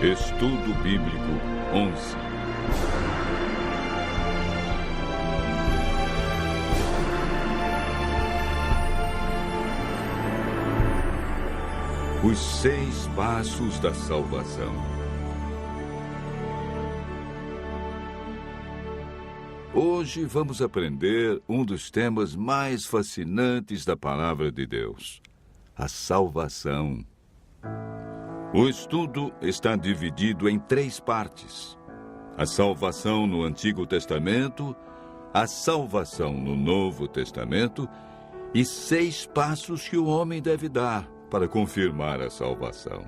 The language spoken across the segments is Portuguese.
Estudo Bíblico 11. Os 6 passos da salvação. Hoje vamos aprender um dos temas mais fascinantes da Palavra de Deus: a salvação. O estudo está dividido em 3 partes: a salvação no Antigo Testamento, a salvação no Novo Testamento e 6 passos que o homem deve dar para confirmar a salvação.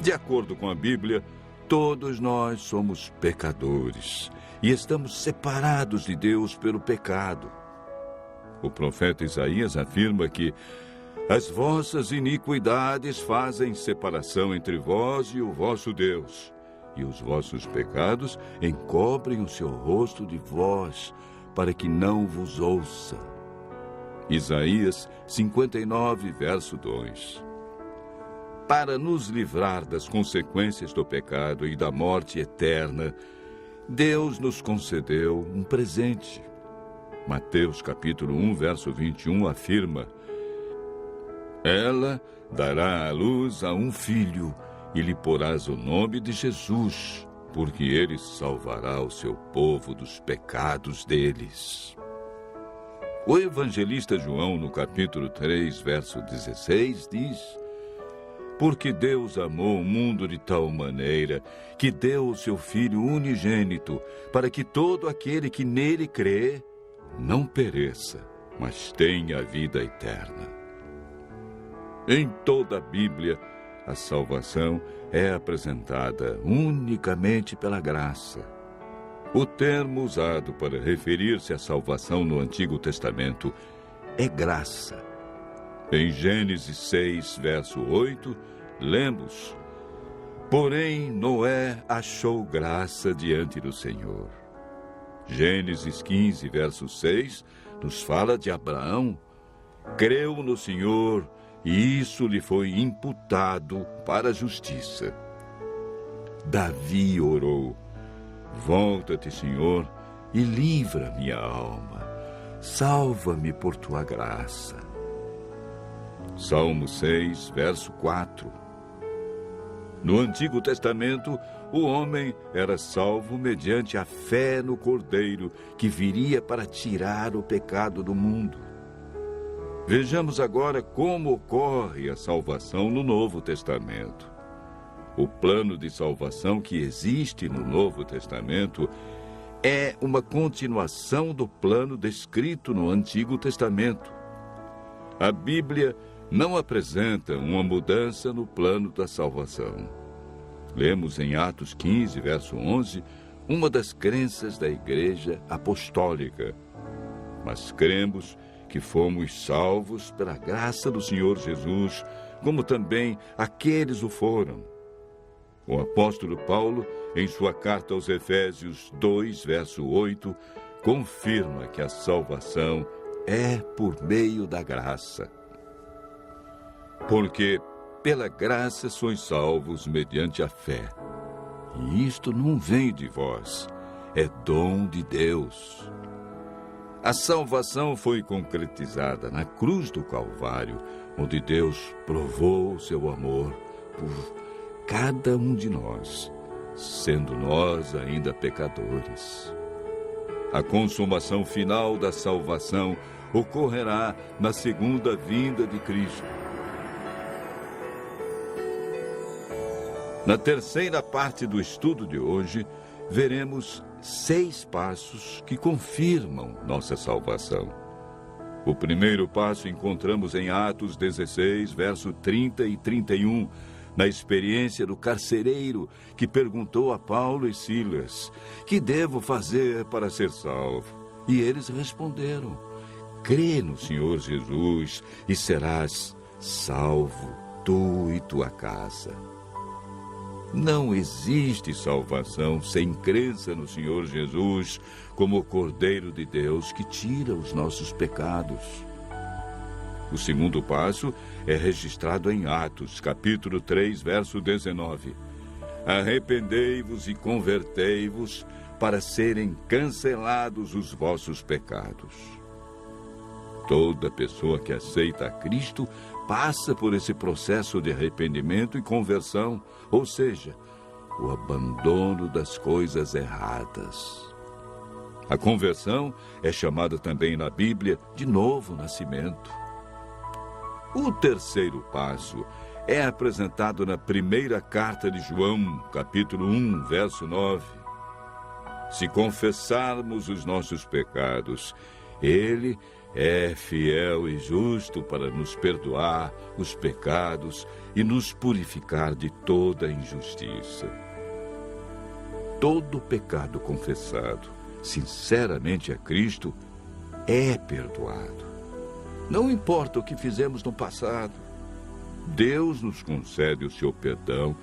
De acordo com a Bíblia, todos nós somos pecadores e estamos separados de Deus pelo pecado. O profeta Isaías afirma que as vossas iniquidades fazem separação entre vós e o vosso Deus, e os vossos pecados encobrem o seu rosto de vós, para que não vos ouça. Isaías 59, verso 2. Para nos livrar das consequências do pecado e da morte eterna, Deus nos concedeu um presente. Mateus capítulo 1, verso 21 afirma: ela dará à luz a um filho, e lhe porás o nome de Jesus, porque ele salvará o seu povo dos pecados deles. O evangelista João, no capítulo 3, verso 16, diz: porque Deus amou o mundo de tal maneira que deu o seu Filho unigênito, para que todo aquele que nele crê não pereça, mas tenha a vida eterna. Em toda a Bíblia, a salvação é apresentada unicamente pela graça. O termo usado para referir-se à salvação no Antigo Testamento é graça. Em Gênesis 6, verso 8, lemos: porém, Noé achou graça diante do Senhor. Gênesis 15, verso 6, nos fala de Abraão. Creu no Senhor, e isso lhe foi imputado para a justiça. Davi orou: volta-te, Senhor, e livra minha alma. Salva-me por tua graça. Salmo 6, verso 4. No Antigo Testamento, o homem era salvo mediante a fé no Cordeiro, que viria para tirar o pecado do mundo. Vejamos agora como ocorre a salvação no Novo Testamento. O plano de salvação que existe no Novo Testamento é uma continuação do plano descrito no Antigo Testamento. A Bíblia não apresenta uma mudança no plano da salvação. Lemos em Atos 15, verso 11, uma das crenças da Igreja Apostólica. Mas cremos que fomos salvos pela graça do Senhor Jesus, como também aqueles o foram. O apóstolo Paulo, em sua carta aos Efésios 2, verso 8, confirma que a salvação é por meio da graça. Porque pela graça sois salvos mediante a fé. E isto não vem de vós, é dom de Deus. A salvação foi concretizada na cruz do Calvário, onde Deus provou o seu amor por cada um de nós, sendo nós ainda pecadores. A consumação final da salvação ocorrerá na segunda vinda de Cristo. Na terceira parte do estudo de hoje, veremos 6 passos que confirmam nossa salvação. O primeiro passo encontramos em Atos 16, verso 30 e 31, na experiência do carcereiro que perguntou a Paulo e Silas: que devo fazer para ser salvo? E eles responderam: crê no Senhor Jesus e serás salvo, tu e tua casa. Não existe salvação sem crença no Senhor Jesus como o Cordeiro de Deus que tira os nossos pecados. O segundo passo é registrado em Atos, capítulo 3, verso 19. Arrependei-vos e convertei-vos para serem cancelados os vossos pecados. Toda pessoa que aceita a Cristo passa por esse processo de arrependimento e conversão, ou seja, o abandono das coisas erradas. A conversão é chamada também na Bíblia de novo nascimento. O terceiro passo é apresentado na primeira carta de João, capítulo 1, verso 9. Se confessarmos os nossos pecados, Ele é fiel e justo para nos perdoar os pecados e nos purificar de toda injustiça. Todo pecado confessado sinceramente a Cristo é perdoado. Não importa o que fizemos no passado, Deus nos concede o seu perdão,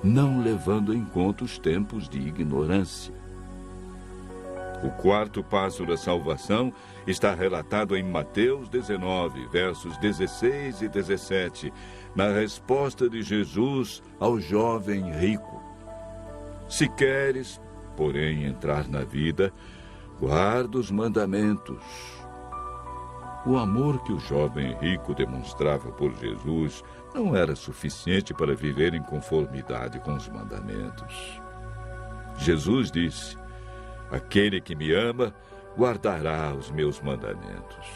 não levando em conta os tempos de ignorância. O quarto passo da salvação está relatado em Mateus 19, versos 16 e 17, na resposta de Jesus ao jovem rico. Se queres, porém, entrar na vida, guarda os mandamentos. O amor que o jovem rico demonstrava por Jesus não era suficiente para viver em conformidade com os mandamentos. Jesus disse: aquele que me ama, guardará os meus mandamentos.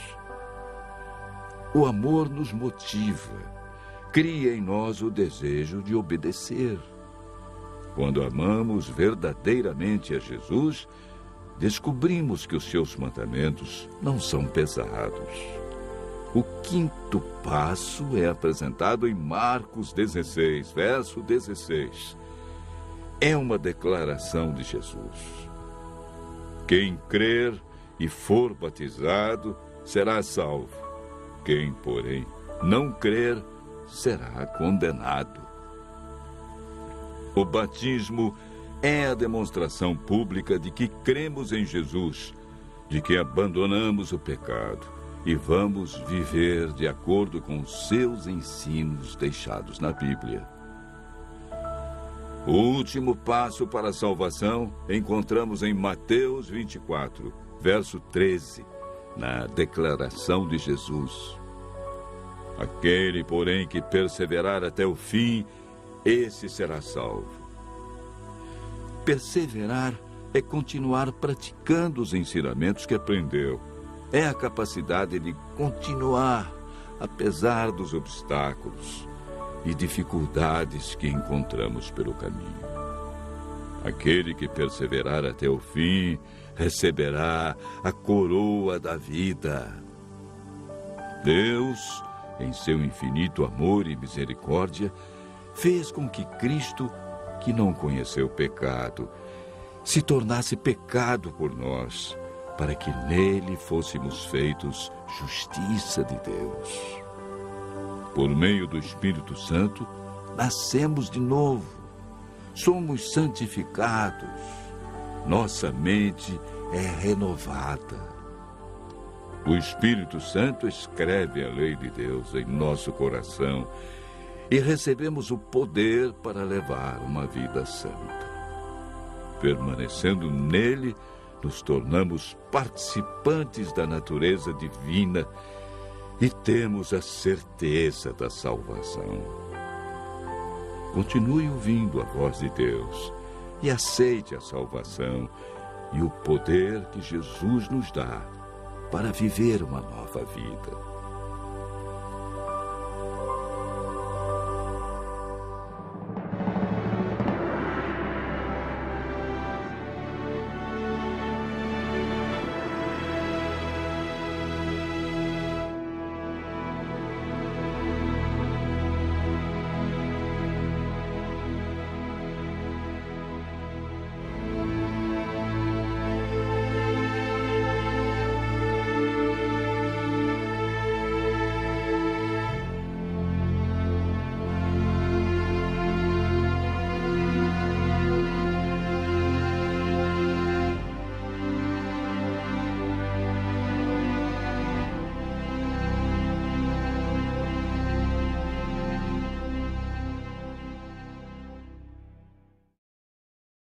O amor nos motiva, cria em nós o desejo de obedecer. Quando amamos verdadeiramente a Jesus, descobrimos que os seus mandamentos não são pesados. O quinto passo é apresentado em Marcos 16, verso 16. É uma declaração de Jesus. Quem crer e for batizado será salvo. Quem, porém, não crer será condenado. O batismo é a demonstração pública de que cremos em Jesus, de que abandonamos o pecado e vamos viver de acordo com os seus ensinos deixados na Bíblia. O último passo para a salvação encontramos em Mateus 24, verso 13, na declaração de Jesus. Aquele, porém, que perseverar até o fim, esse será salvo. Perseverar é continuar praticando os ensinamentos que aprendeu. É a capacidade de continuar, apesar dos obstáculos e dificuldades que encontramos pelo caminho. Aquele que perseverar até o fim receberá a coroa da vida. Deus, em seu infinito amor e misericórdia, fez com que Cristo, que não conheceu pecado, se tornasse pecado por nós, para que nele fôssemos feitos justiça de Deus. Por meio do Espírito Santo, nascemos de novo, somos santificados, nossa mente é renovada. O Espírito Santo escreve a lei de Deus em nosso coração e recebemos o poder para levar uma vida santa. Permanecendo nele, nos tornamos participantes da natureza divina e temos a certeza da salvação. Continue ouvindo a voz de Deus e aceite a salvação e o poder que Jesus nos dá para viver uma nova vida.